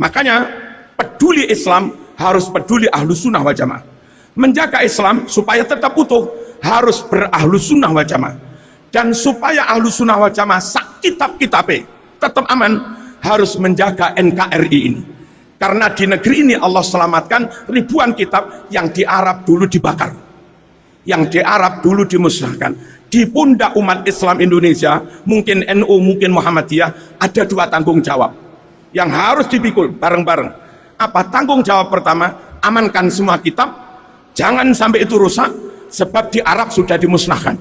Makanya peduli Islam harus peduli Ahlus Sunnah wal Jamaah. Menjaga Islam supaya tetap utuh harus berahlus sunnah wal jamaah. Dan supaya Ahlus Sunnah wal Jamaah sak kitab-kitabe tetap aman harus menjaga NKRI ini. Karena di negeri ini Allah selamatkan ribuan kitab yang di Arab dulu dibakar, yang di Arab dulu dimusnahkan. Di pundak umat Islam Indonesia, mungkin NU, mungkin Muhammadiyah, ada dua tanggung jawab yang harus dipikul bareng-bareng. Apa tanggung jawab pertama? Amankan semua kitab, jangan sampai itu rusak, sebab di Arab sudah dimusnahkan.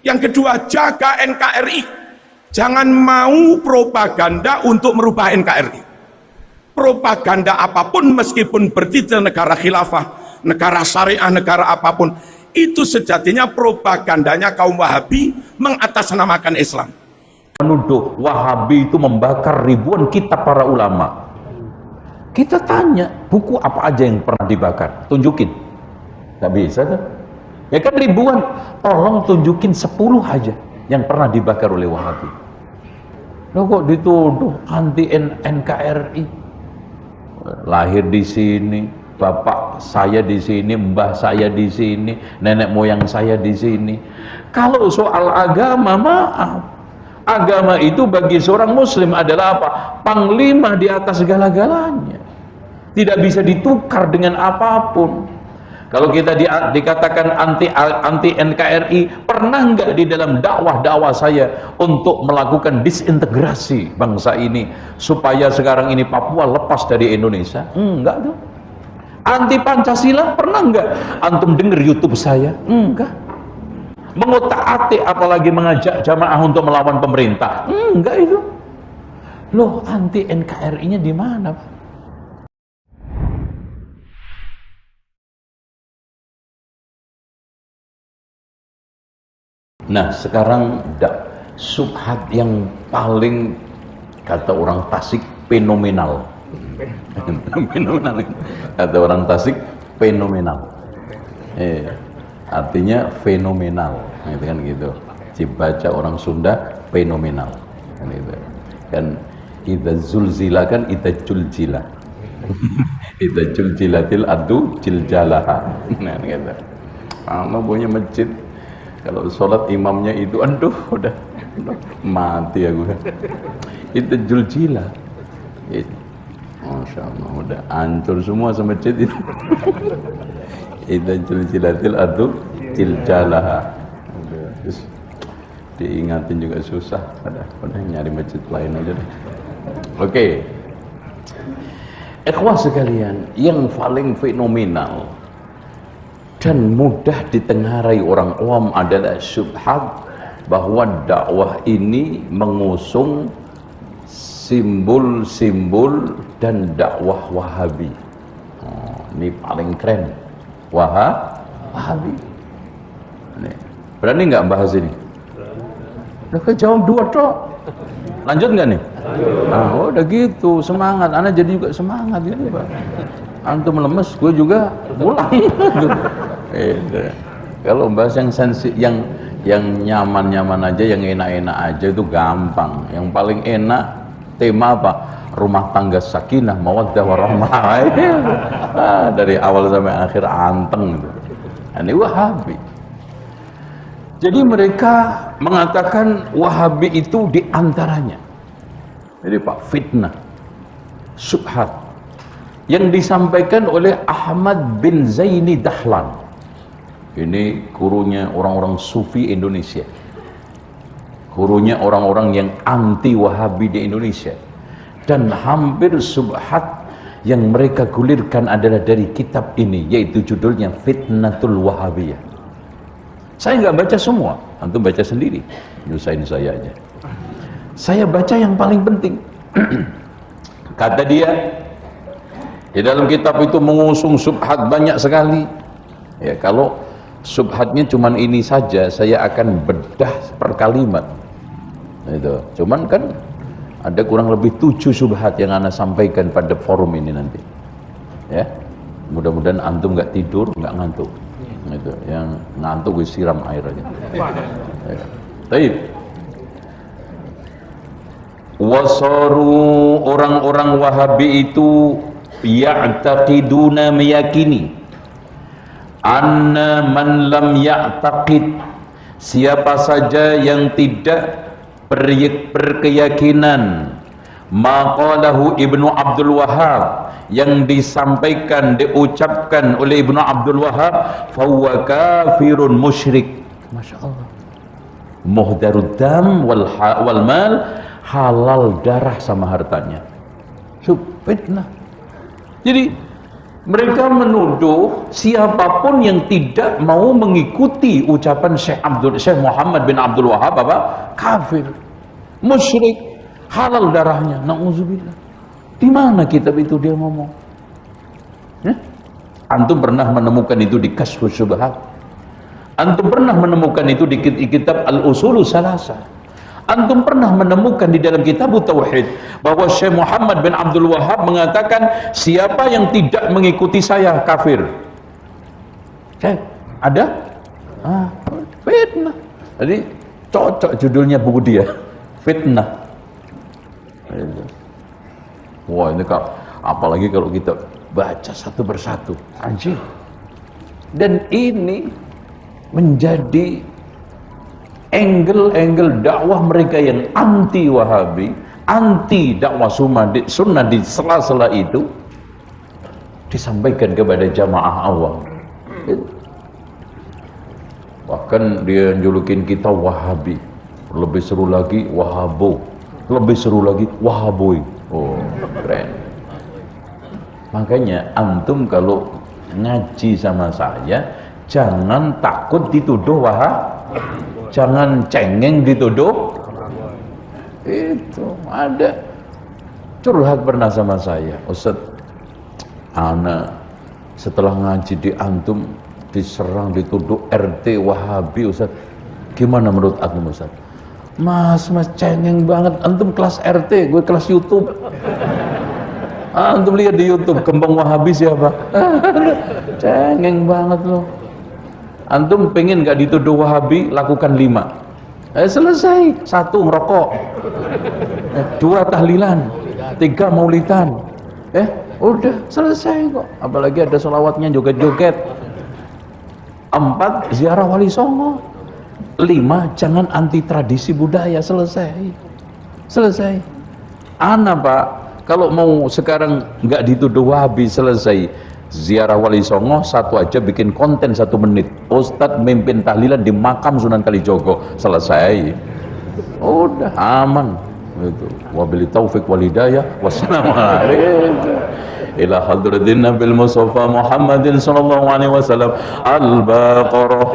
Yang kedua, jaga NKRI, jangan mau propaganda untuk merubah NKRI. Propaganda apapun, meskipun bertitel negara khilafah, negara syariah, negara apapun, itu sejatinya propagandanya kaum Wahabi mengatasnamakan Islam. Menuduh Wahabi itu membakar ribuan kitab para ulama. Kita tanya, buku apa aja yang pernah dibakar? Tunjukin. Gak bisa kan? Ya kan ribuan. Tolong tunjukin 10 aja yang pernah dibakar oleh Wahabi. Loh kok dituduh anti NKRI? Lahir di sini, bapak saya di sini, mbah saya di sini, nenek moyang saya di sini. Kalau soal agama, maaf. Agama itu bagi seorang muslim adalah apa? Panglima di atas segala-galanya. Tidak bisa ditukar dengan apapun. Kalau kita dikatakan anti NKRI, pernah nggak di dalam dakwah saya untuk melakukan disintegrasi bangsa ini supaya sekarang ini Papua lepas dari Indonesia? Enggak tuh. Anti Pancasila pernah nggak antum dengar YouTube saya? Enggak. Mengutak-atik apalagi mengajak jamaah untuk melawan pemerintah? Enggak itu. Loh, anti NKRI-nya di mana, Pak? Nah, sekarang subhat yang paling kata orang Tasik fenomenal. Fenomenal. Kata orang Tasik fenomenal. Artinya fenomenal, gitu kan gitu. Dibaca orang Sunda fenomenal, kan gitu. Kan idza zulzila kan idza juljila. Idza juljilatil ardu jiljalaha. Nah, gitu. Sama punya masjid. Kalau sholat imamnya itu, aduh, udah mati aku. Itu juljila. Masya Allah, udah hancur semua masjid itu. Itu juljilatil ardu jiljalaha. Terus diingatin juga susah. Udah nyari masjid lain aja deh. Oke. Ikhwah sekalian, yang paling fenomenal dan mudah ditengarai orang awam adalah syubhat bahwa dakwah ini mengusung simbol-simbol dan dakwah Wahabi. Ini paling keren, Wahabi. Ini. Berani nggak bahas ini? Udah jawab 2 toh. Lanjut nggak nih? Udah gitu, semangat. Ana jadi juga semangat gitu, Pak. Antum lemes, gue juga pulang. Kalau bahas yang yang nyaman-nyaman aja, yang enak-enak aja itu gampang. Yang paling enak tema apa? Rumah tangga sakinah, mawaddah warahmah. Dari awal sampai akhir anteng gitu. Ini Wahabi. Jadi mereka mengatakan Wahabi itu diantaranya. Jadi Pak, fitnah, syubhat yang disampaikan oleh Ahmad bin Zaini Dahlan. Ini gurunya orang-orang sufi Indonesia, gurunya orang-orang yang anti Wahabi di Indonesia. Dan hampir subhat yang mereka gulirkan adalah dari kitab ini, yaitu judulnya Fitnatul Wahabiyah. Saya nggak baca semua, antum baca sendiri, nyusahin saya aja. Saya baca yang paling penting. Kata dia, di dalam kitab itu mengusung subhat banyak sekali. Ya, kalau subhatnya cuman ini saja, saya akan bedah per kalimat. Itu. Cuman kan ada kurang lebih 7 subhat yang ana sampaikan pada forum ini nanti. Ya, mudah-mudahan antum nggak tidur, nggak ngantuk. Itu. Yang ngantuk gue siram air aja. Ya. Baik. Wasaru, orang-orang Wahabi itu ya'taqiduna, meyakini, anna man lam ya'taqid, siapa saja yang tidak berkeyakinan maqalahu Ibnu Abdul Wahhab, yang disampaikan, diucapkan oleh Ibnu Abdul Wahhab, fahuwa kafirun musyrik. Masya Allah. Muhdarud dam wal mal, halal darah sama hartanya. Fitnah. Jadi mereka menuduh siapapun yang tidak mau mengikuti ucapan Syekh Muhammad bin Abdul Wahhab apa? Kafir, musyrik, halal darahnya. Nauzubillah. Di mana kitab itu dia ngomong? Antum pernah menemukan itu di Kasyfus Syubhat? Antum pernah menemukan itu di kitab Al-Usulus Salasah? Antum pernah menemukan di dalam kitab Tauhid bahwa Syekh Muhammad bin Abdul Wahhab mengatakan siapa yang tidak mengikuti saya kafir? Ada? Fitnah. Jadi cocok judulnya buku dia, Fitnah. Wah, ini apalagi kalau kita baca satu persatu, anjing. Dan ini menjadi angle dakwah mereka yang anti Wahabi, anti dakwah sunnah di sela-sela itu disampaikan kepada jamaah awam. Bahkan dia julukin kita Wahabi, lebih seru lagi Wahabo, lebih seru lagi Wahaboy. Oh, keren. Makanya antum kalau ngaji sama saya jangan takut dituduh Wahab, jangan cengeng dituduh. Itu ada curhat pernah sama saya, Ustaz, ana setelah ngaji di antum diserang, dituduh RT Wahabi, Ustaz, gimana menurut antum, Ustaz? Mas cengeng banget, antum kelas RT, gue kelas YouTube. Antum lihat di YouTube kembang Wahabi siapa? Cengeng banget loh. Antum pengen gak dituduh Wahabi, lakukan 5. Selesai. 1 ngerokok, 2 tahlilan, 3 maulidan. Udah selesai kok. Apalagi ada sholawatnya joget-joget. 4 ziarah Wali Songo. 5 jangan anti tradisi budaya. Selesai. Ana Pak, kalau mau sekarang nggak dituduh Wahabi, selesai. Ziarah Wali Songo 1 aja bikin konten 1 menit. Ustadz mimpin tahlilan di makam Sunan Kalijogo, selesai. Udah aman. Itu. Wabillahi taufik wal hidayah. Wassalamualaikum. Ila hadratin Nabil Mustafa Muhammadin sallallahu alaihi wasallam. Al-Baqarah.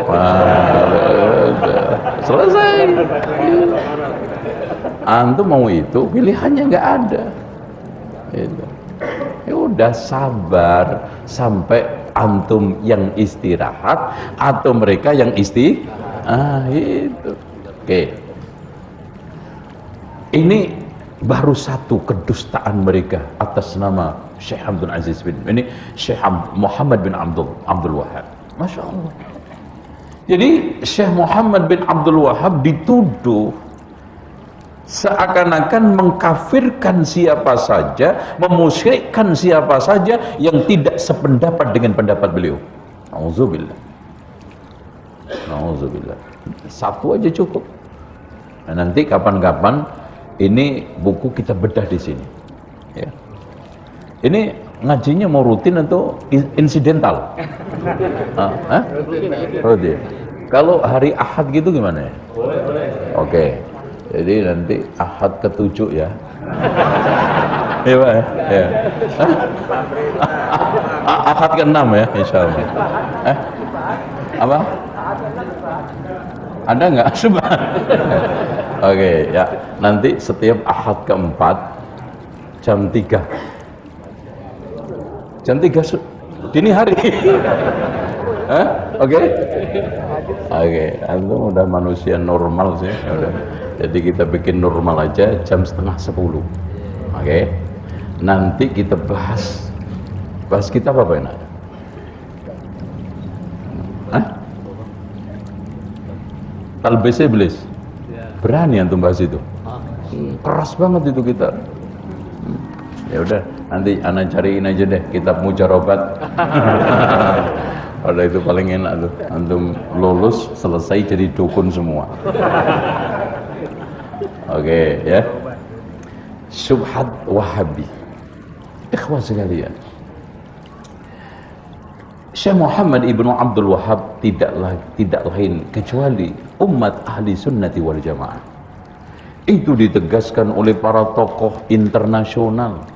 Selesai. Antum mau itu, pilihannya nggak ada. Itu. Ya udah, sabar sampai antum yang istirahat atau mereka yang itu. Oke. Ini baru satu kedustaan mereka atas nama Syekh Abdul Aziz bin Syekh Muhammad bin Abdul Wahhab. Masya Allah. Jadi Syekh Muhammad bin Abdul Wahhab dituduh seakan-akan mengkafirkan siapa saja, memusyrikkan siapa saja yang tidak sependapat dengan pendapat beliau. Nauzubillah. Satu aja cukup. Nah, nanti kapan-kapan ini buku kita bedah di sini. Ya. Ini ngajinya mau rutin atau insidental? Rutin. Kalau hari Ahad gitu gimana ya? Oke. Jadi nanti Ahad ke-7 ya. Iya Pak ya. Ahad ke-6 ya, insyaallah. Apa? Ada nggak? Oke, ya. Nanti setiap Ahad ke-4 jam 3. Jam 3 dini hari. Oke. Antum udah manusia normal sih. Udah. Jadi kita bikin normal aja jam 9:30. Oke. Nanti kita bahas kita apa enak? Talbis iblis. Berani antum bahas itu? Keras banget itu kita. Ya udah, nanti ana cariin aja deh kitab mujarobat. Ada itu paling enak tuh. Antum lulus selesai jadi dukun semua. Oke, ya. Syubhat Wahabi. Ikhwan sekalian, Syekh Muhammad Ibnu Abdul Wahhab tidak lain kecuali umat ahli sunnati wal jamaah. Itu ditegaskan oleh para tokoh internasional,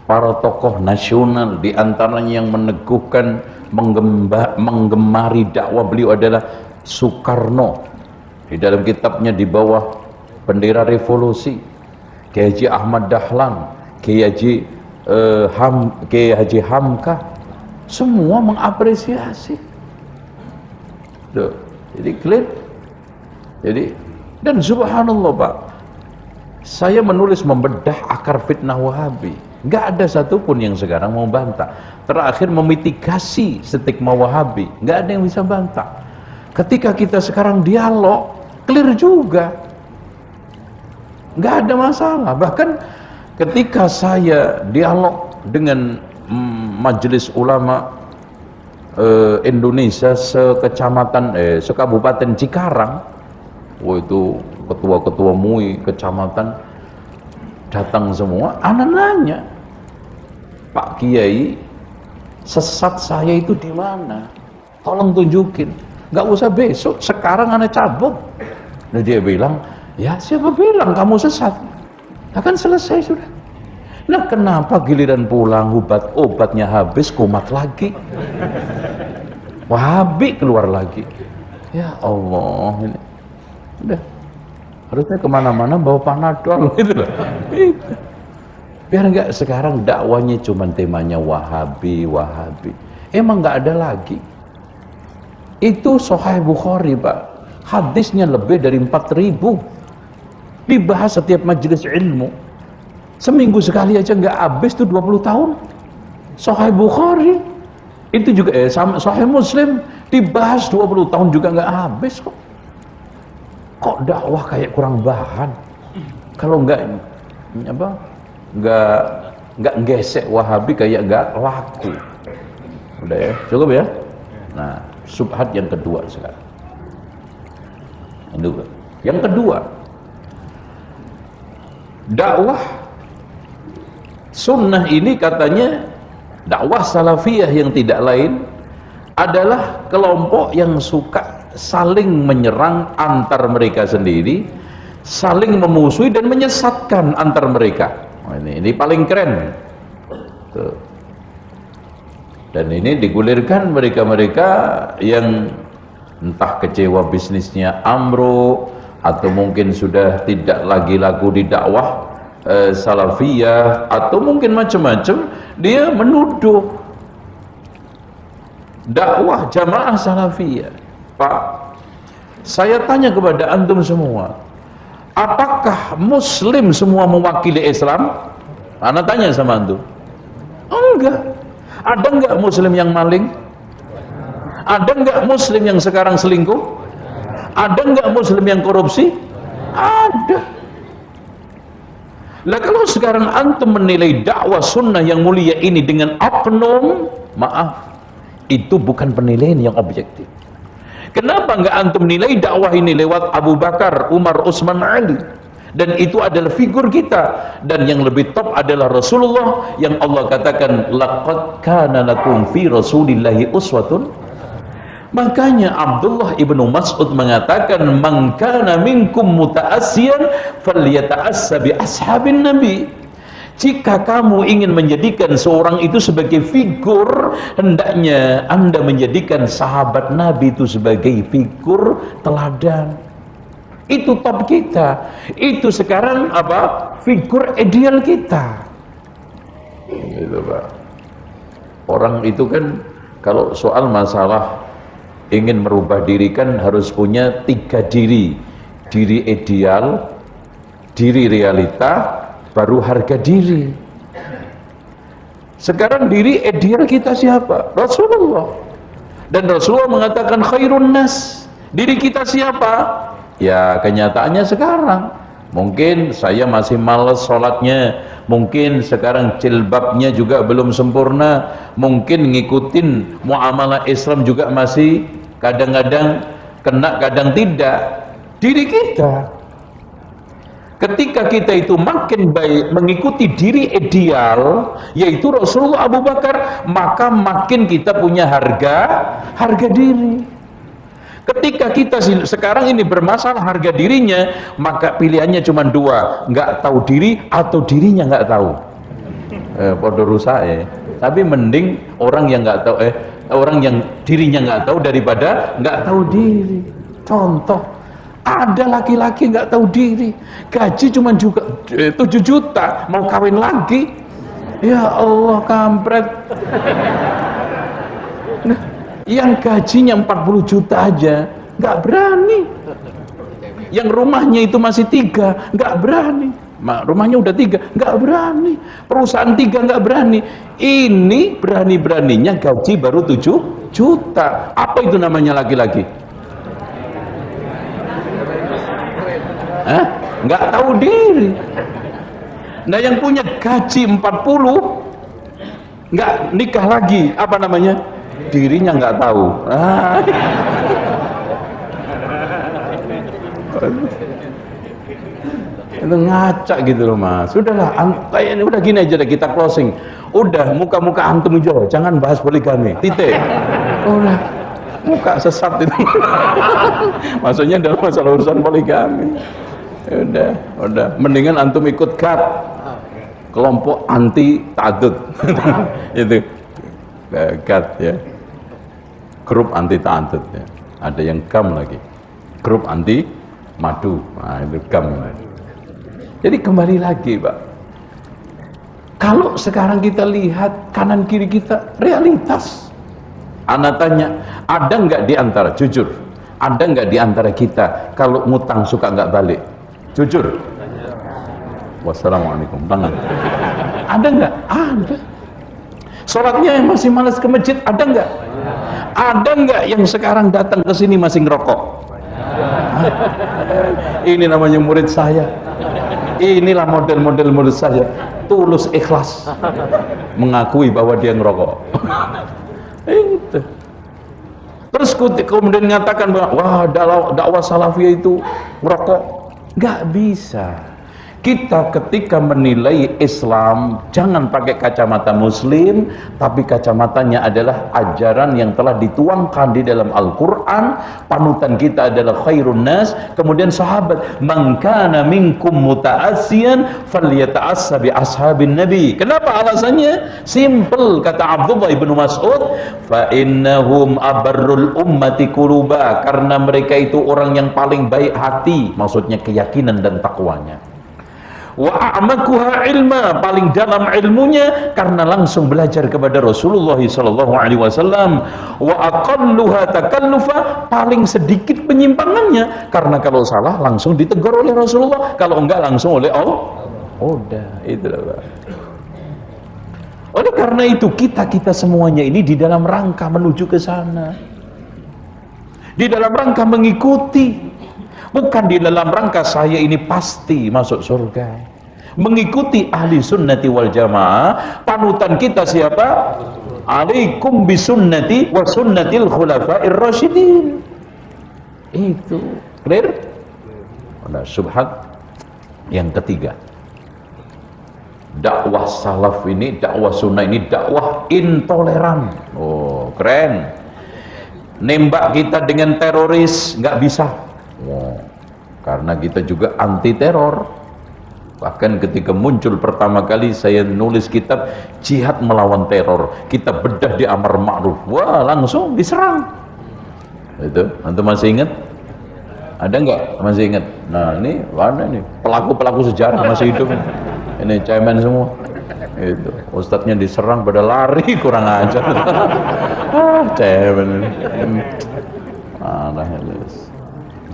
para tokoh nasional, di antaranya yang meneguhkan menggemari dakwah beliau adalah Soekarno. Di dalam kitabnya di bawah bendera revolusi, Kiai Haji Ahmad Dahlan, Kiai Haji Hamka, semua mengapresiasi. Tuh, jadi clear. Jadi, dan subhanallah Pak, saya menulis membedah akar fitnah Wahabi. Nggak ada satupun yang sekarang mau bantah. Terakhir memitigasi stigma Wahabi, nggak ada yang bisa bantah. Ketika kita sekarang dialog, clear juga, nggak ada masalah. Bahkan ketika saya dialog dengan majelis ulama Indonesia sekabupaten Cikarang, itu ketua-ketua MUI kecamatan datang semua, anak nanya, Pak Kiai, sesat saya itu di mana? Tolong tunjukin. Nggak usah besok, sekarang anak cabut. Nah, dia bilang, ya siapa bilang kamu sesat? Akan selesai sudah. Nah, kenapa giliran pulang obatnya habis, kumat lagi, Wahabi keluar lagi? Ya Allah, ini udah harusnya kemana-mana bawa panadol gitu loh. Biar enggak sekarang dakwanya cuma temanya Wahabi. Emang nggak ada lagi. Itu Sahih Bukhari Pak, hadisnya lebih dari 4.000, dibahas setiap majelis ilmu. Seminggu sekali aja nggak habis tuh 20 tahun. Sahih Bukhari itu juga Sahih Muslim dibahas 20 tahun juga nggak habis kok. Kok dakwah kayak kurang bahan? Kalau nggak gesek Wahabi kayak nggak laku. Udah ya, cukup ya. Nah, subhat yang kedua sekarang. Yang kedua, dakwah sunnah ini katanya dakwah salafiyah yang tidak lain adalah kelompok yang suka saling menyerang antar mereka sendiri, saling memusuhi dan menyesatkan antar mereka. Ini paling keren. Tuh. Dan ini digulirkan mereka-mereka yang entah kecewa bisnisnya ambruk, atau mungkin sudah tidak lagi laku di dakwah salafiyah, atau mungkin macam-macam, dia menuduh dakwah jamaah salafiyah. Pak, saya tanya kepada antum semua, apakah muslim semua mewakili Islam? Ana tanya sama antum. Enggak. Ada enggak muslim yang maling? Ada enggak muslim yang sekarang selingkuh? Ada enggak muslim yang korupsi? Ada. Lah kalau sekarang antum menilai dakwah sunnah yang mulia ini dengan oknum, maaf, itu bukan penilaian yang objektif. Kenapa enggak antum nilai dakwah ini lewat Abu Bakar, Umar, Utsman, Ali? Dan itu adalah figur kita, dan yang lebih top adalah Rasulullah yang Allah katakan laqad kana lakum fi rasulillahi uswatun. Makanya Abdullah ibnu Mas'ud mengatakan man kana minkum muta'assiyan falyata'assa bi ashabin nabi. Jika kamu ingin menjadikan seorang itu sebagai figur, hendaknya Anda menjadikan sahabat Nabi itu sebagai figur teladan. Itu top kita. Itu sekarang apa? Figur ideal kita. Gitu, Pak. Orang itu kan kalau soal masalah ingin merubah diri kan harus punya 3 diri. Diri ideal, diri realita, baru harga diri. Sekarang diri ideal kita siapa? Rasulullah. Dan Rasulullah mengatakan khairun nas. Diri kita siapa? Ya kenyataannya sekarang Mungkin saya masih males sholatnya, mungkin sekarang jilbabnya juga belum sempurna, mungkin ngikutin muamalah Islam juga masih kadang-kadang kena, kadang tidak. Diri kita, ketika kita itu makin baik mengikuti diri ideal, yaitu Rasulullah, Abu Bakar, maka makin kita punya harga diri. Ketika kita sekarang ini bermasalah harga dirinya, maka pilihannya cuma dua, nggak tahu diri atau dirinya nggak tahu. Podo rusak ya. Tapi mending orang yang nggak tahu, orang yang dirinya nggak tahu daripada nggak tahu diri. Contoh, ada laki-laki nggak tahu diri, gaji cuma juga 7 juta, mau kawin lagi, ya Allah, kampret. Nah, yang gajinya 40 juta aja nggak berani, yang rumahnya itu masih 3 nggak berani, rumahnya udah 3 nggak berani, perusahaan 3 nggak berani, ini berani-beraninya gaji baru 7 juta. Apa itu namanya laki-laki? Nggak tahu diri. Nah, yang punya gaji 40 nggak nikah lagi, apa namanya? Dirinya nggak tahu. Itu ngaca gitu loh Mas. Sudahlah, ini udah gini aja deh, kita closing. Udah, muka-muka antum aja, jangan bahas poligami, titik. Udah, muka sesat itu. Maksudnya dalam masalah urusan poligami. Udah, mendingan antum ikut GAT, kelompok anti ta'addud. Itu GAT ya, grup anti ta'addud ya. Ada yang GAM lagi, grup anti madu. Nah, itu GAM. Jadi kembali lagi Pak, kalau sekarang kita lihat kanan kiri kita, realitas. Anak tanya, ada nggak di antara, jujur, ada nggak di antara kita kalau ngutang suka nggak balik? Jujur. Wassalamualaikum. Tangan. Ada nggak? Ada. Sholatnya yang masih malas ke masjid, ada nggak? Ada nggak yang sekarang datang ke sini masih ngerokok? Ini namanya murid saya. Inilah model-model murid saya. Tulus ikhlas mengakui bahwa dia ngerokok. Itu. Terus kemudian mengatakan bahwa wah, dakwah salafiyah itu ngerokok. Nggak bisa. Kita ketika menilai Islam jangan pakai kacamata muslim, tapi kacamatanya adalah ajaran yang telah dituangkan di dalam Al-Quran. Panutan kita adalah khairun nas, kemudian sahabat, man kana minkum muta'assiyan falyata'assa bi ashabin nabi. Kenapa alasannya? Simple, kata Abdullah ibnu Mas'ud, fa innahum abarrul ummati quluba, karena mereka itu orang yang paling baik hati, maksudnya keyakinan dan takwanya. Wa a'makuha ilma, paling dalam ilmunya karena langsung belajar kepada Rasulullah sallallahu alaihi wasallam. Wa aqalluha takallufa, paling sedikit penyimpangannya karena kalau salah langsung ditegur oleh Rasulullah, kalau enggak langsung oleh Allah. Udah, itulah Pak. Oleh karena itu kita semuanya ini di dalam rangka menuju ke sana, di dalam rangka mengikuti, bukan di dalam rangka saya ini pasti masuk surga. Mengikuti ahli sunnati wal jamaah. Panutan kita siapa? Alaikum bisunnati wa sunnatil khulafa'ir rasyidin. Itu clear? Ada subhat yang ketiga, dakwah salaf ini, dakwah sunnah ini dakwah intoleran. Oh, keren. Nembak kita dengan teroris nggak bisa. Wow. Karena kita juga anti teror. Bahkan ketika muncul pertama kali saya nulis kitab jihad melawan teror, kita bedah di amar ma'ruf, wah langsung diserang. Itu antum masih ingat? Ada nggak masih ingat? Nah ini mana nih pelaku-pelaku sejarah masih hidup ini cemen semua. Itu ustadznya diserang pada lari, kurang ajar. Cemen ini.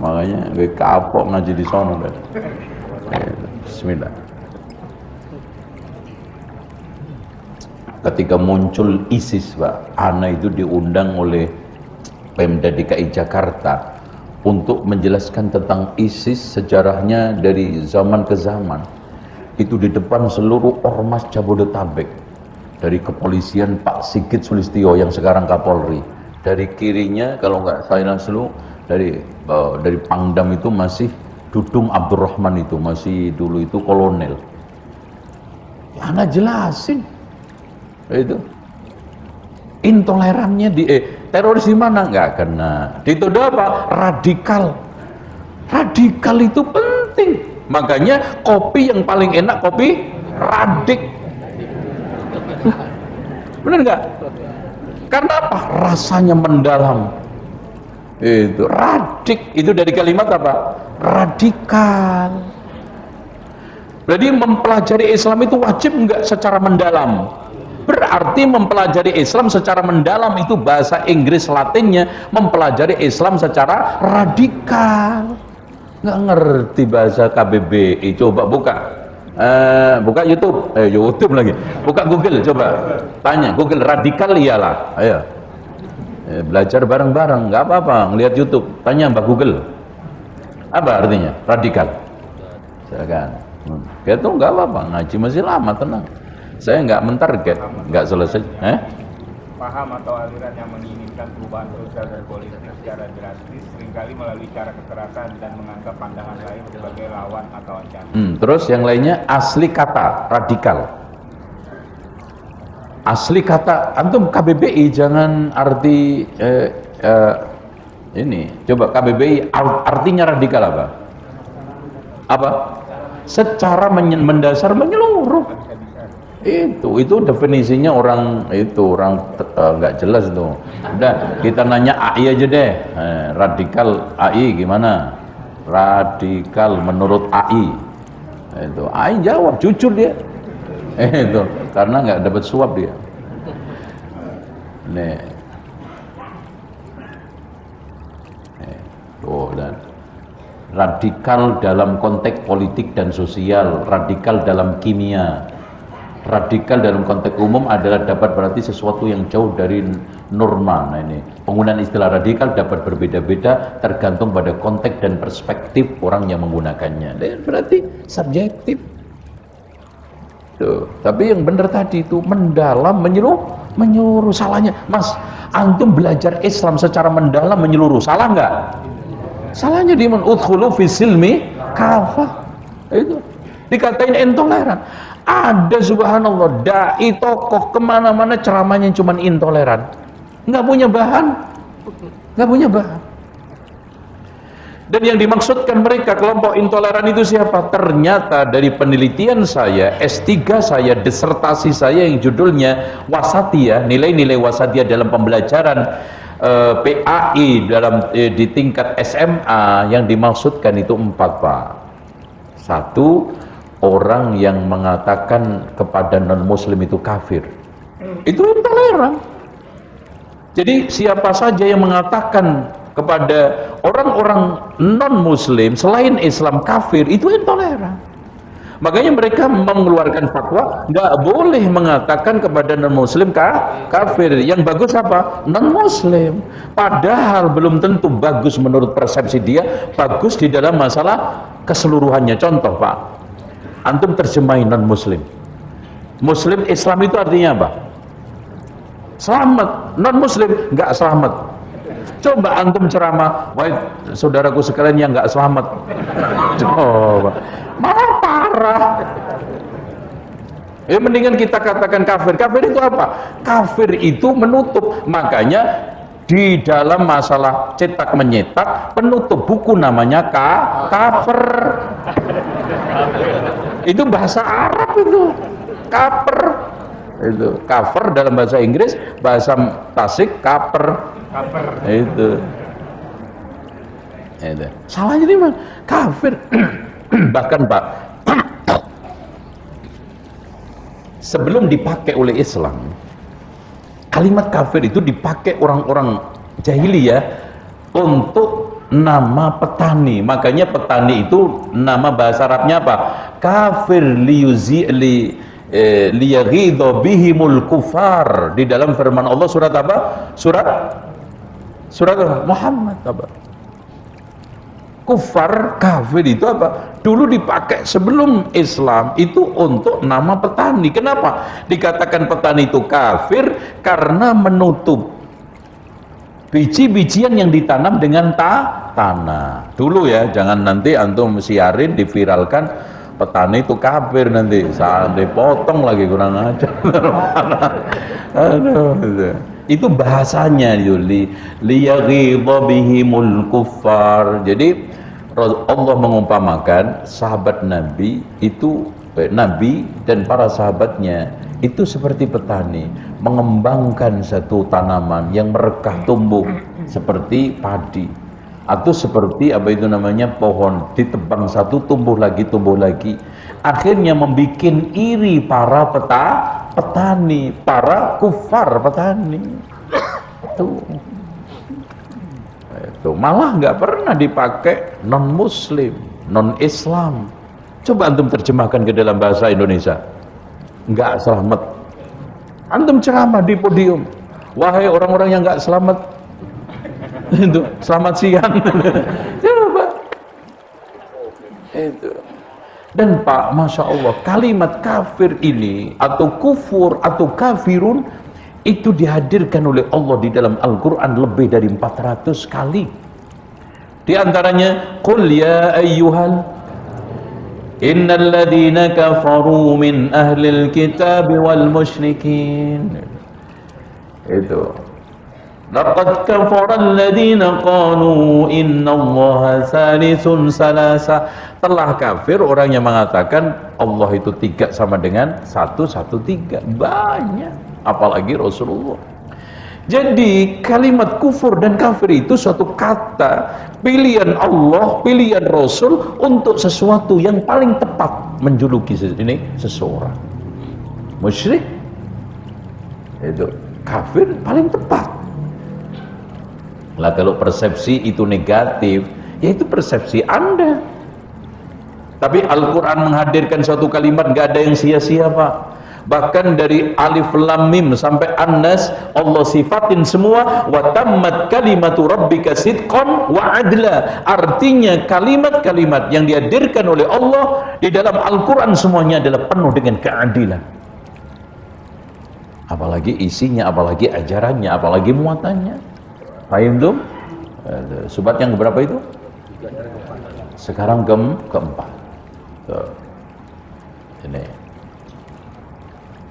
Makanya gue kapok ngaji di sono. Bismillah. Ketika muncul ISIS Pak, ana itu diundang oleh Pemda DKI Jakarta untuk menjelaskan tentang ISIS sejarahnya dari zaman ke zaman. Itu di depan seluruh ormas Jabodetabek, dari kepolisian Pak Sigit Sulistyo yang sekarang Kapolri, dari kirinya kalau nggak salah dari Pangdam itu masih Dudung Abdurrahman, itu masih dulu itu kolonel. Ya, Anda jelasin itu intolerannya di teroris di mana nggak kena. Dituduh apa? Radikal. Radikal itu penting. Makanya kopi yang paling enak kopi radik. Benar nggak? Karena apa? Rasanya mendalam. Itu radik, itu dari kalimat apa? Radikal. Jadi mempelajari Islam itu wajib nggak secara mendalam? Berarti mempelajari Islam secara mendalam itu bahasa Inggris Latinnya mempelajari Islam secara radikal. Nggak ngerti bahasa KBBI, coba buka YouTube, YouTube lagi, buka Google, coba tanya Google radikal, iyalah, ayo belajar bareng-bareng, nggak apa-apa, ngelihat YouTube, tanya Mbak Google apa artinya radikal, silakan. Itu nggak apa-apa, ngaji masih lama, tenang. Saya nggak mentarget, nggak selesai. Paham atau aliran yang menginginkan perubahan sosial dan politik secara drastis, seringkali melalui cara kekerasan dan menganggap pandangan lain sebagai lawan atau ancaman. Terus yang lainnya asli kata radikal. Asli kata antum KBBI jangan arti ini. Coba KBBI artinya radikal apa? Apa? Secara mendasar menyeluruh. Itu definisinya orang nggak jelas tuh. Udah kita nanya AI aja deh. Radikal AI gimana? Radikal menurut AI. Itu AI jawab jujur dia. Itu karena nggak dapat suap dia. Nih. Dan radikal dalam konteks politik dan sosial, radikal dalam kimia. Radikal dalam konteks umum adalah dapat berarti sesuatu yang jauh dari norma. Nah ini penggunaan istilah radikal dapat berbeda-beda tergantung pada konteks dan perspektif orang yang menggunakannya. Dan berarti subjektif. Tuh. Tapi yang benar tadi itu mendalam, menyeluruh. Salahnya, Mas, antum belajar Islam secara mendalam menyeluruh, salah nggak? Salahnya di udkhulu fi silmi kafah. Itu dikatain intoleran. Ada subhanallah dai tokoh kemana-mana ceramahnya cuma intoleran, nggak punya bahan. Dan yang dimaksudkan mereka kelompok intoleran itu siapa? Ternyata dari penelitian saya, S3 saya, disertasi saya yang judulnya Wasatiyah, nilai-nilai Wasatiyah dalam pembelajaran PAI di tingkat SMA, yang dimaksudkan itu 4, Pak. 1, orang yang mengatakan kepada non-muslim itu kafir, itu intoleran. Jadi siapa saja yang mengatakan kepada orang-orang non-muslim selain Islam kafir, itu intoleran. Makanya mereka mengeluarkan fatwa nggak boleh mengatakan kepada non-muslim kafir. Yang bagus apa? Non-muslim. Padahal belum tentu bagus menurut persepsi dia, bagus di dalam masalah keseluruhannya. Contoh, Pak, antum terjemahin non-muslim. Muslim Islam itu artinya apa? Selamat. Non-muslim nggak selamat. Coba antum ceramah, wahai saudaraku sekalian yang nggak selamat. Coba, malah parah. Ya mendingan kita katakan kafir. Kafir itu apa? Kafir itu menutup. Makanya di dalam masalah cetak menyetak, penutup buku namanya cover. Itu bahasa Arab itu, cover. Itu cover dalam bahasa Inggris, bahasa Tasik cover. Itu. Salahnya di mana? Kafir. Bahkan Pak, sebelum dipakai oleh Islam, kalimat kafir itu dipakai orang-orang jahiliyah untuk nama petani. Makanya petani itu nama bahasa Arabnya apa? Kafir liyaghidha bihimul kufar. Di dalam firman Allah surat apa? Surat Muhammad apa? Kufar, kafir itu apa? Dulu dipakai sebelum Islam itu untuk nama petani. Kenapa dikatakan petani itu kafir? Karena menutup biji-bijian yang ditanam dengan tanah. Dulu ya, jangan nanti antum siarin diviralkan petani itu kafir, nanti saat dipotong lagi kurang ajar. Aduh, itu bahasanya liyaghidha bihimul kuffar. Jadi Allah mengumpamakan sahabat Nabi itu, Nabi dan para sahabatnya itu seperti petani mengembangkan satu tanaman yang merekah tumbuh seperti padi, atau seperti apa itu namanya, pohon ditebang satu tumbuh lagi, akhirnya membuat iri para petani, para kufar petani. Itu malah nggak pernah dipakai non muslim, non Islam. Coba antum terjemahkan ke dalam bahasa Indonesia, nggak selamat. Antum ceramah di podium, wahai orang-orang yang nggak selamat, itu selamat siang. Coba itu. Dan Pak, masya Allah, kalimat kafir ini atau kufur atau kafirun itu dihadirkan oleh Allah di dalam Al-Quran lebih dari 400 kali. Di antaranya, qul ya ayyuhal innal ladhina kafaru min ahlil kitab wal musyrikin. Itu laqad kafara alladhina qalu innallaha salisun salasa. Telah kafir orang yang mengatakan Allah itu 3 sama dengan 1, 1, 3. Banyak, apalagi Rasulullah. Jadi kalimat kufur dan kafir itu suatu kata pilihan Allah, pilihan Rasul untuk sesuatu yang paling tepat menjuluki seseorang. Musyrik itu, kafir paling tepat. Lah kalau persepsi itu negatif, ya itu persepsi Anda. Tapi Al-Quran menghadirkan suatu kalimat gak ada yang sia-sia, Pak. Bahkan dari alif lam mim sampai an-nas Allah sifatin semua, wa tammat kalimatu rabbika sidqan wa adla. Artinya kalimat-kalimat yang dihadirkan oleh Allah di dalam Al-Quran semuanya adalah penuh dengan keadilan. Apalagi isinya, apalagi ajarannya, apalagi muatannya. Paham tuh? Subat yang berapa itu? Sekarang keempat. Tuh. Ini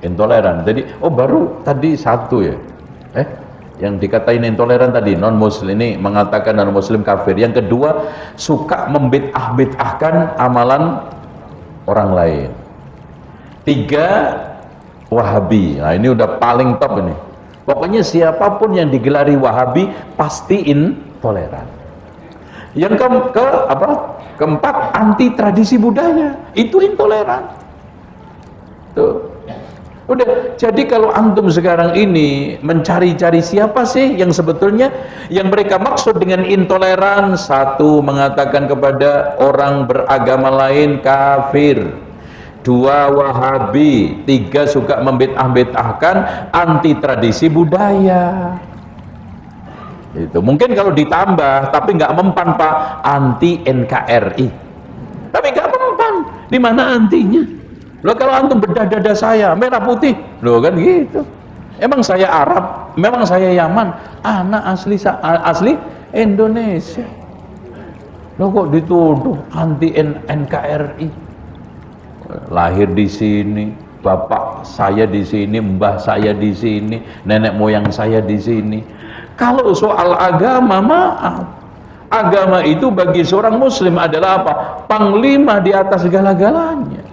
intoleran. Jadi baru tadi satu ya, yang dikatain intoleran tadi non muslim, ini mengatakan non muslim kafir. Yang kedua, suka membid'ah-bid'ahkan amalan orang lain. 3, Wahabi. Nah ini udah paling top ini. Pokoknya siapapun yang digelari Wahabi pasti intoleran. Yang keempat, anti tradisi budaya, itu intoleran. Tuh. Udah, jadi kalau antum sekarang ini mencari-cari siapa sih yang sebetulnya yang mereka maksud dengan intoleran, 1, mengatakan kepada orang beragama lain kafir, 2, Wahabi, 3, suka membid'ah-bid'ahkan, anti tradisi budaya. Itu mungkin kalau ditambah, tapi nggak mempan Pak, anti NKRI. Tapi nggak mempan. Di mana antinya? Loh kalau antum bedah dada saya merah putih, loh kan gitu. Emang saya Arab, memang saya Yaman, anak asli Indonesia. Loh kok dituduh anti NKRI? Lahir di sini, bapak saya di sini, mbah saya di sini, nenek moyang saya di sini. Kalau soal agama, maaf, agama itu bagi seorang muslim adalah apa? Panglima di atas segala-galanya,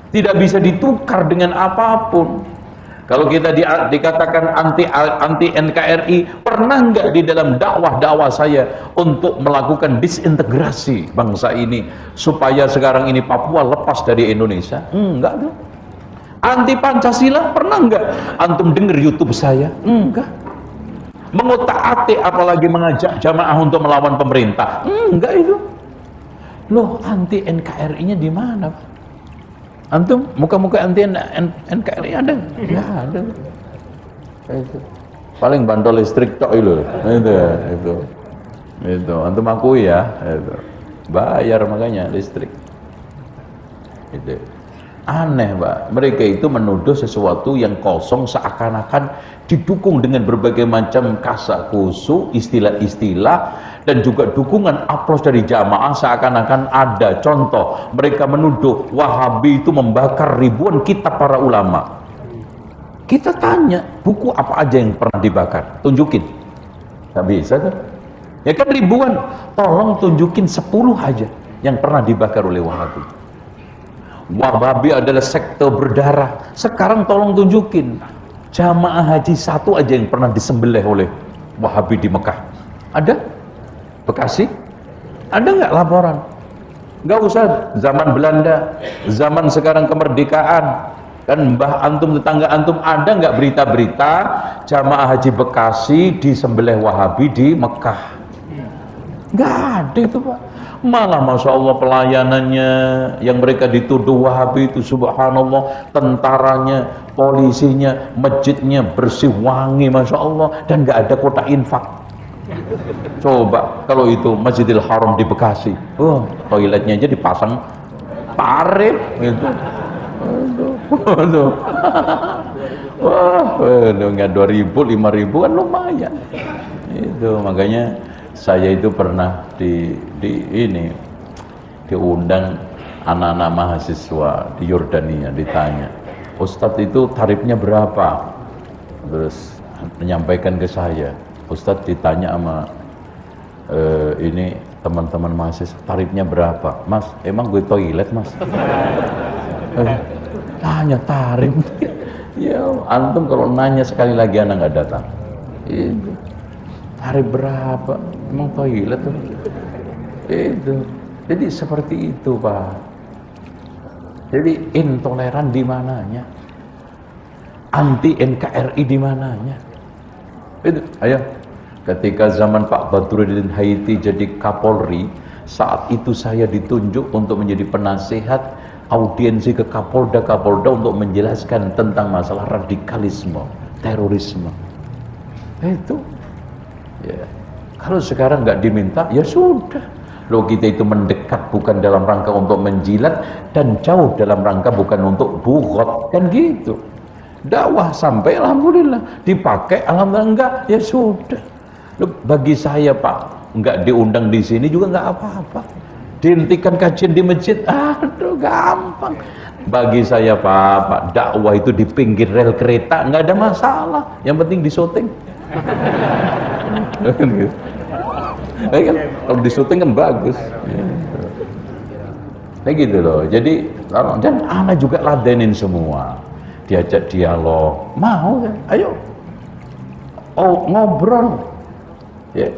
tidak bisa ditukar dengan apapun. Kalau kita dikatakan anti NKRI, pernah nggak di dalam dakwah saya untuk melakukan disintegrasi bangsa ini supaya sekarang ini Papua lepas dari Indonesia? Enggak dong. Anti Pancasila, pernah nggak antum dengar YouTube saya? Enggak. Mengutak-atik apalagi mengajak jamaah untuk melawan pemerintah? Enggak itu. Loh, anti NKRI-nya di mana? Antum muka-muka anti NKRI ada? Ya ada. Itu. Paling bantal listrik tok itu. Itu. Antum akui ya. Itu. bayar makanya listrik. Itu aneh, Pak. Mereka itu menuduh sesuatu yang kosong seakan-akan didukung dengan berbagai macam kasakusu, istilah-istilah, dan juga dukungan aplaus dari jamaah seakan-akan ada. Contoh, mereka menuduh Wahabi itu membakar ribuan kitab para ulama. Kita tanya, buku apa aja yang pernah dibakar? Tunjukin. Nggak bisa kan? Ya kan ribuan. Tolong tunjukin 10 aja yang pernah dibakar oleh Wahabi. Wahabi adalah sekte berdarah. Sekarang tolong tunjukin jamaah haji satu aja yang pernah disembelih oleh Wahabi di Mekah. Ada? Bekasi? Ada nggak laporan? Nggak usah zaman Belanda, zaman sekarang kemerdekaan. Kan mbah antum, tetangga antum, ada nggak berita-berita jamaah haji Bekasi disembelih Wahabi di Mekah? Nggak ada itu, Pak. Malah Masya Allah pelayanannya yang mereka dituduh Wahabi itu, subhanallah, tentaranya, polisinya, masjidnya bersih wangi Masya Allah, dan nggak ada kotak infak. Coba kalau itu Masjidil Haram di Bekasi, toiletnya aja dipasang parit gitu. Waduh. Wah, nggak 2.000, 5.000 kan lumayan. Itu makanya saya itu pernah diundang anak-anak mahasiswa di Yordania, ditanya, Ustadz itu tarifnya berapa? Terus menyampaikan ke saya, Ustadz ditanya sama ini teman-teman mahasiswa, tarifnya berapa? Mas, emang gue toilet, Mas? Tanya tarif. Ya, antum kalau nanya sekali lagi anak nggak datang. Itu tarif berapa? Emang toilet tuh? Itu. Jadi seperti itu, Pak. Jadi intoleran di mananya? Anti NKRI di mananya? Itu. Ayo. Ketika zaman Pak Badruddin Haiti jadi Kapolri, saat itu saya ditunjuk untuk menjadi penasehat audiensi ke Kapolda untuk menjelaskan tentang masalah radikalisme, terorisme. Itu. Ya. Kalau sekarang nggak diminta, ya sudah. Loh, kita itu mendekat bukan dalam rangka untuk menjilat, dan jauh dalam rangka bukan untuk bughat, kan gitu. Dakwah sampai alhamdulillah, dipakai alhamdulillah, enggak, ya sudah. Loh, bagi saya Pak, nggak diundang di sini juga nggak apa-apa. Dihentikan kajian di masjid, aduh gampang. Bagi saya Pak, dakwah itu di pinggir rel kereta nggak ada masalah. Yang penting disyuting. Kan, kalau disyuting kan bagus. Kayak gitu loh. Jadi dan anak juga ladenin semua. Diajak dialog, mau kan? Ayo. Oh, ngobrol. Ya.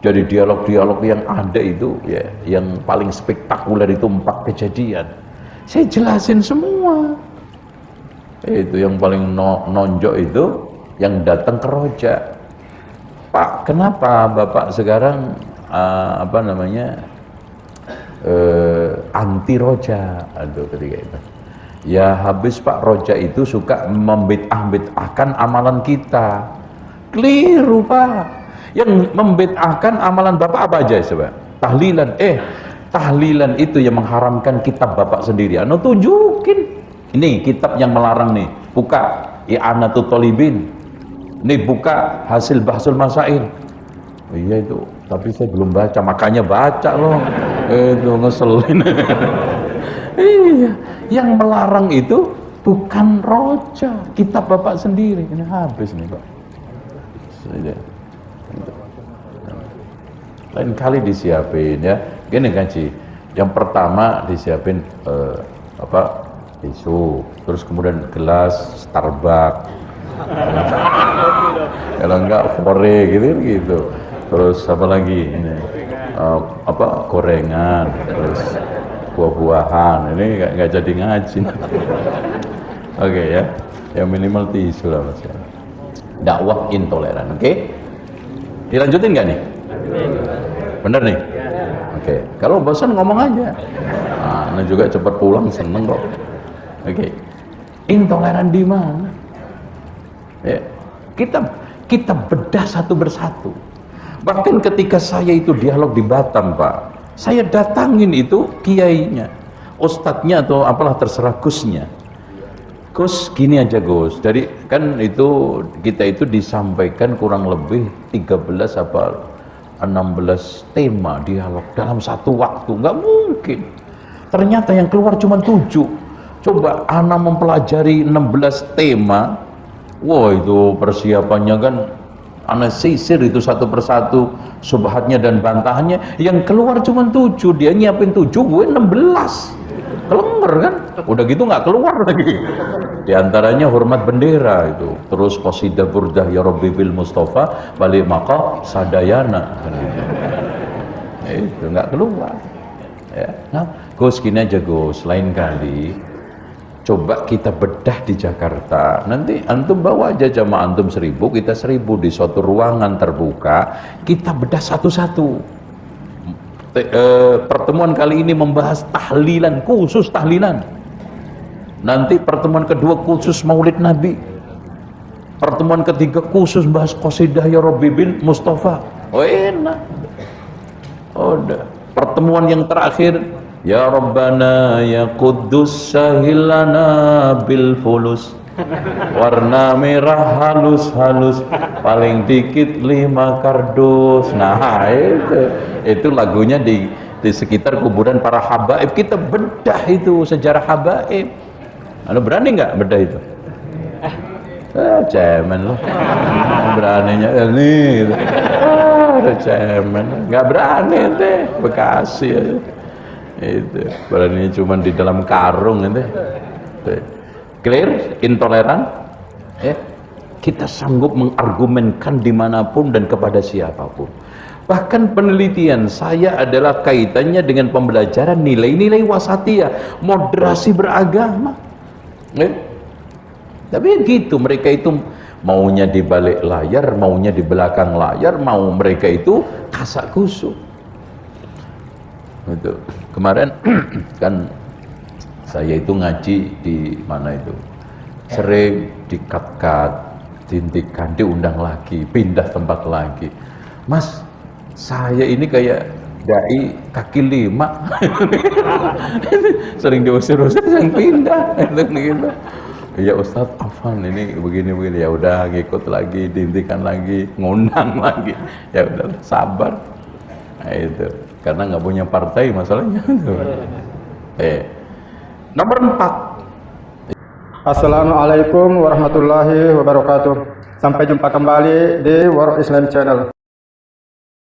Jadi dialog-dialog yang ada itu ya, yang paling spektakuler itu 4 kejadian. Saya jelasin semua. Itu yang paling nonjok itu yang datang ke Roja. Pak, kenapa Bapak sekarang anti Roja? Aduh, ketika itu. Ya habis Pak, Roja itu suka membid'ah-bid'ahkan amalan kita. Keliru Pak. Yang membid'ahkan amalan Bapak apa aja coba? Tahlilan. Tahlilan itu yang mengharamkan kitab Bapak sendiri. Anu tunjukin. Ini kitab yang melarang nih. Buka I'anatul Thalibin. Nih buka hasil Bahsul Masail. Oh, iya itu, tapi saya belum baca, makanya baca loh. Itu ngeselin. Iya, yang melarang itu bukan Roja, kitab Bapak sendiri. Ini habis nih Pak. Lain kali disiapin ya. Gini kan Ci, yang pertama disiapin tisu, terus kemudian gelas Starbucks. Kalau enggak fore gitu. Terus apa lagi ini? Gorengan, terus buah-buahan. Ini nggak jadi ngaji. Oke ya. Yang minimal tisu lah Mas. Dakwah intoleran, oke? Dilanjutin nggak nih? Bener nih? Oke. Kalau bosan ngomong aja. Nah juga cepat pulang, seneng kok. Oke. Intoleran di mana? Ya. Kita bedah satu persatu. Bahkan ketika saya itu dialog di Batam Pak, Saya datangin itu kiainya, ustadznya atau apalah terserah Gusnya. Gus gini aja Gus, dari kan itu kita itu disampaikan kurang lebih 13 apa 16 tema dialog dalam satu waktu, nggak mungkin. Ternyata yang keluar cuma 7. Coba ana mempelajari 16 tema, wah itu persiapannya kan ana sisir itu satu persatu subhatnya dan bantahannya, yang keluar cuma 7, dia nyiapin 7, gue 16. Kelember kan, udah gitu nggak keluar lagi. Di antaranya hormat bendera itu, terus qasidah burdah ya Rabbi bil Mustafa balik maka sadayana, itu nggak keluar. Ya. Nah, Gus gini aja Gus, lain kali coba kita bedah di Jakarta, nanti antum bawa aja jamaah antum 1000, kita 1000 di suatu ruangan terbuka, kita bedah satu-satu. Pertemuan kali ini membahas tahlilan, khusus tahlilan. Nanti pertemuan kedua khusus maulid Nabi, pertemuan ketiga khusus bahas qasidah ya Rabbi bil Mustafa. Oh enak. Oh, udah. Pertemuan yang terakhir ya Rabbana ya Quddus sahilana bil fulus, warna merah halus-halus, paling dikit 5 kardus. Nah itu lagunya di sekitar kuburan para habaib. Kita bedah itu sejarah habaib. Anda berani nggak bedah itu? Cemen loh, beraninya ini cemen, nggak berani deh, Bekasi aja. Itu berani cuma di dalam karung itu. Clear, intoleran, ya. Kita sanggup mengargumenkan dimanapun dan kepada siapapun. Bahkan penelitian saya adalah kaitannya dengan pembelajaran nilai-nilai wasatiyah, moderasi beragama. Ya. Tapi gitu, mereka itu maunya di balik layar, maunya di belakang layar, mau mereka itu kasak kusuk. Itu kemarin kan saya itu ngaji di mana itu, sering dikat-kat, dihentikan, diundang lagi, pindah tempat lagi. Mas, saya ini kayak dai kaki 5 sering diusir-usir, sering pindah gitu. Ya Ustadz Afan ini begini-begini, ya udah ngikut lagi, dihentikan lagi, ngundang lagi, ya udah sabar. Nah, itu karena nggak punya partai masalahnya. Nomor 4. Assalamualaikum warahmatullahi wabarakatuh. Sampai jumpa kembali di World Islam Channel.